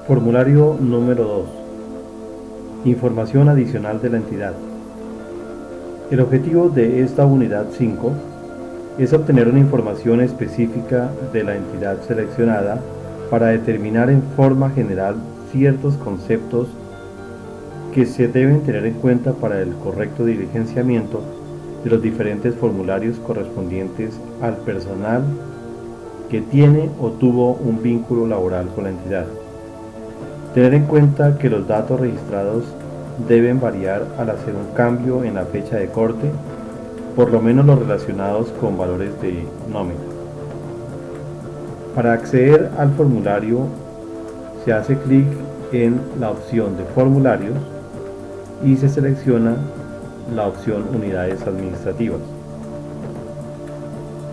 Formulario número 2. Información adicional de la entidad. El objetivo de esta unidad 5 es obtener una información específica de la entidad seleccionada para determinar en forma general ciertos conceptos que se deben tener en cuenta para el correcto diligenciamiento de los diferentes formularios correspondientes al personal que tiene o tuvo un vínculo laboral con la entidad. Tener en cuenta que los datos registrados deben variar al hacer un cambio en la fecha de corte, por lo menos los relacionados con valores de nómina. Para acceder al formulario se hace clic en la opción de formularios y se selecciona la opción unidades administrativas.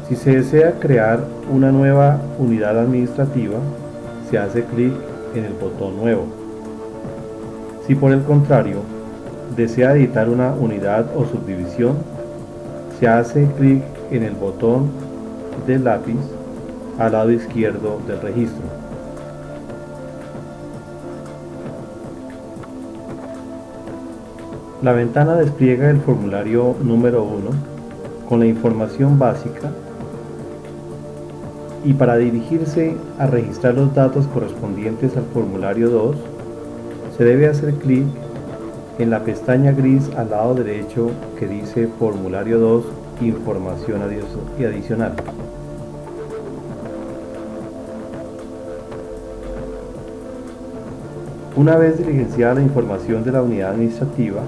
Si se desea crear una nueva unidad administrativa, se hace clic en el botón nuevo. Si por el contrario desea editar una unidad o subdivisión, se hace clic en el botón del lápiz al lado izquierdo del registro. La ventana despliega el formulario número 1 con la información básica, y para dirigirse a registrar los datos correspondientes al formulario 2, se debe hacer clic en la pestaña gris al lado derecho que dice Formulario 2, Información adicional. Una vez diligenciada la información de la unidad administrativa,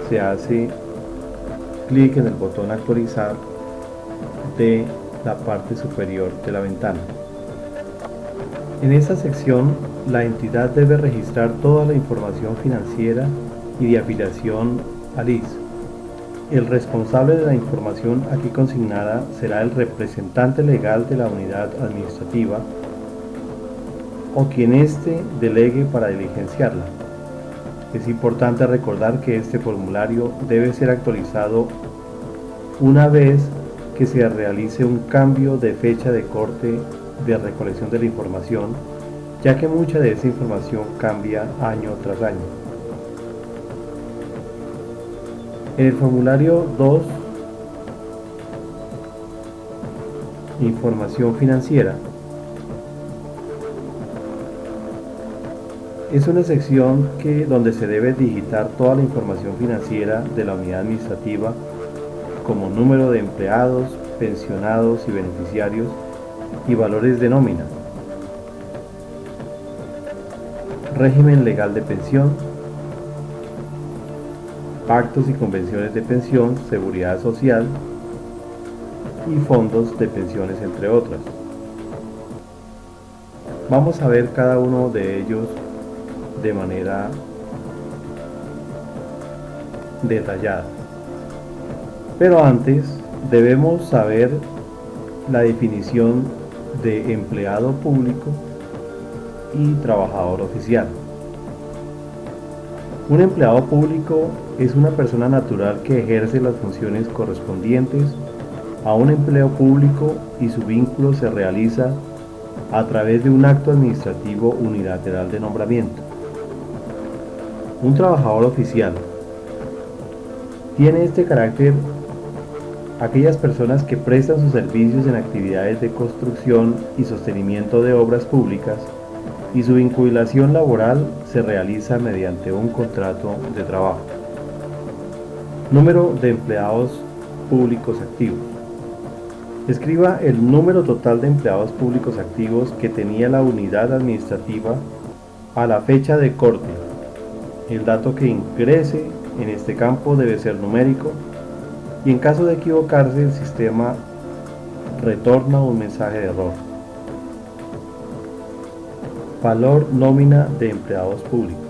se hace clic en el botón Actualizar de la parte superior de la ventana. En esta sección, la entidad debe registrar toda la información financiera y de afiliación al IS. El responsable de la información aquí consignada será el representante legal de la unidad administrativa o quien éste delegue para diligenciarla. Es importante recordar que este formulario debe ser actualizado una vez que se realice un cambio de fecha de corte de recolección de la información, ya que mucha de esa información cambia año tras año. En el formulario 2, Información financiera, es una sección donde se debe digitar toda la información financiera de la unidad administrativa, como número de empleados, pensionados y beneficiarios y valores de nómina, régimen legal de pensión, pactos y convenciones de pensión, seguridad social y fondos de pensiones, entre otras. Vamos a ver cada uno de ellos de manera detallada. Pero antes debemos saber la definición de empleado público y trabajador oficial. Un empleado público es una persona natural que ejerce las funciones correspondientes a un empleo público y su vínculo se realiza a través de un acto administrativo unilateral de nombramiento. Un trabajador oficial tiene este carácter aquellas personas que prestan sus servicios en actividades de construcción y sostenimiento de obras públicas y su vinculación laboral se realiza mediante un contrato de trabajo. Número de empleados públicos activos. Escriba el número total de empleados públicos activos que tenía la unidad administrativa a la fecha de corte. El dato que ingrese en este campo debe ser numérico y en caso de equivocarse el sistema retorna un mensaje de error. Valor nómina de empleados públicos.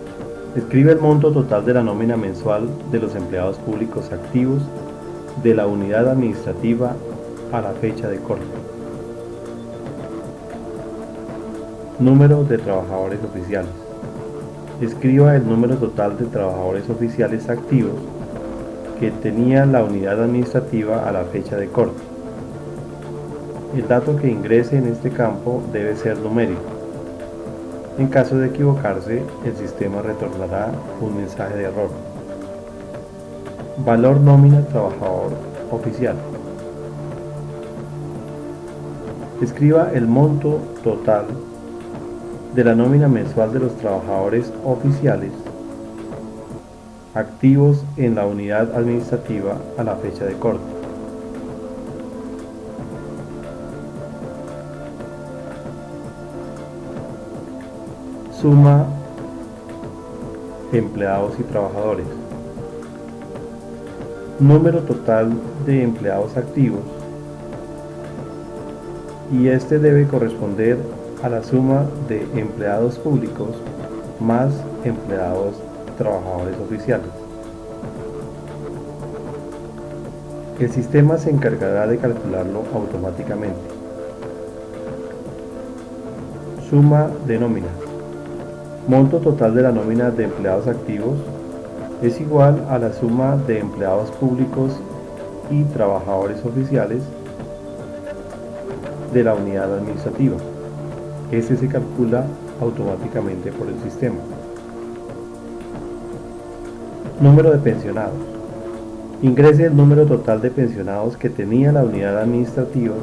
Escribe el monto total de la nómina mensual de los empleados públicos activos de la unidad administrativa a la fecha de corte. Número de trabajadores oficiales. Escriba el número total de trabajadores oficiales activos que tenía la unidad administrativa a la fecha de corte. El dato que ingrese en este campo debe ser numérico. En caso de equivocarse, el sistema retornará un mensaje de error. Valor nómina trabajador oficial. Escriba el monto total de la nómina mensual de los trabajadores oficiales activos en la unidad administrativa a la fecha de corte. Suma empleados y trabajadores. Número total de empleados activos, y este debe corresponder a la suma de empleados públicos más empleados trabajadores oficiales. El sistema se encargará de calcularlo automáticamente. Suma de nómina. Monto total de la nómina de empleados activos es igual a la suma de empleados públicos y trabajadores oficiales de la unidad administrativa. Este se calcula automáticamente por el sistema. Número de pensionados. Ingrese el número total de pensionados que tenía la unidad administrativa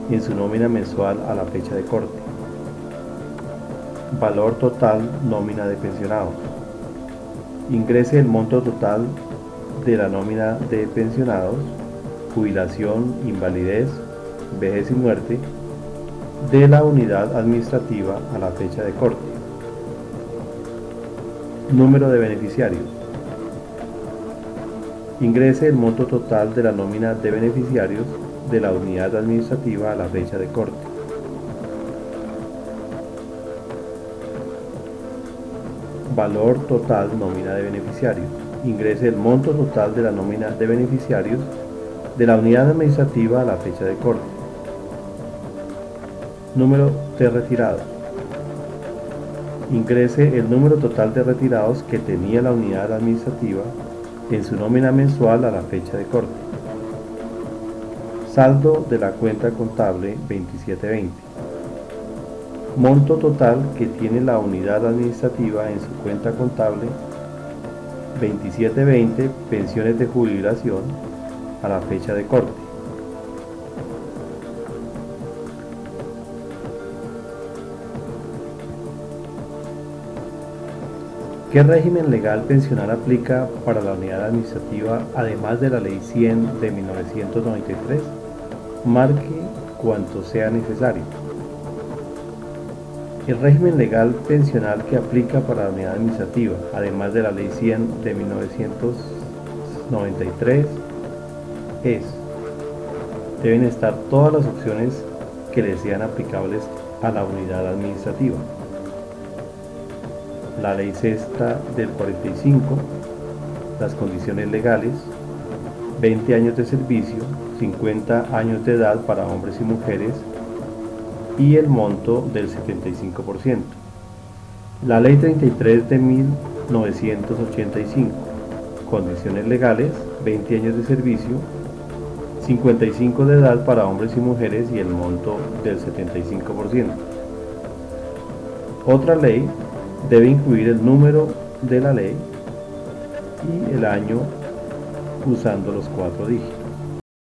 en su nómina mensual a la fecha de corte. Valor total nómina de pensionados. Ingrese el monto total de la nómina de pensionados, jubilación, invalidez, vejez y muerte de la unidad administrativa a la fecha de corte. Número de beneficiarios. Ingrese el monto total de la nómina de beneficiarios de la unidad administrativa a la fecha de corte. Valor total nómina de beneficiarios. Ingrese el monto total de la nómina de beneficiarios de la unidad administrativa a la fecha de corte. Número de retirados. Ingrese el número total de retirados que tenía la unidad administrativa en su nómina mensual a la fecha de corte. Saldo de la cuenta contable 2720. Monto total que tiene la unidad administrativa en su cuenta contable 2720 pensiones de jubilación a la fecha de corte. ¿Qué régimen legal pensional aplica para la unidad administrativa además de la Ley 100 de 1993? Marque cuanto sea necesario. El régimen legal pensional que aplica para la unidad administrativa, además de la Ley 100 de 1993, deben estar todas las opciones que le sean aplicables a la unidad administrativa. La Ley Sexta del 45, las condiciones legales, 20 años de servicio, 50 años de edad para hombres y mujeres, y el monto del 75%. La Ley 33 de 1985, condiciones legales, 20 años de servicio, 55 de edad para hombres y mujeres y el monto del 75%. Otra ley debe incluir el número de la ley y el año usando los 4 dígitos.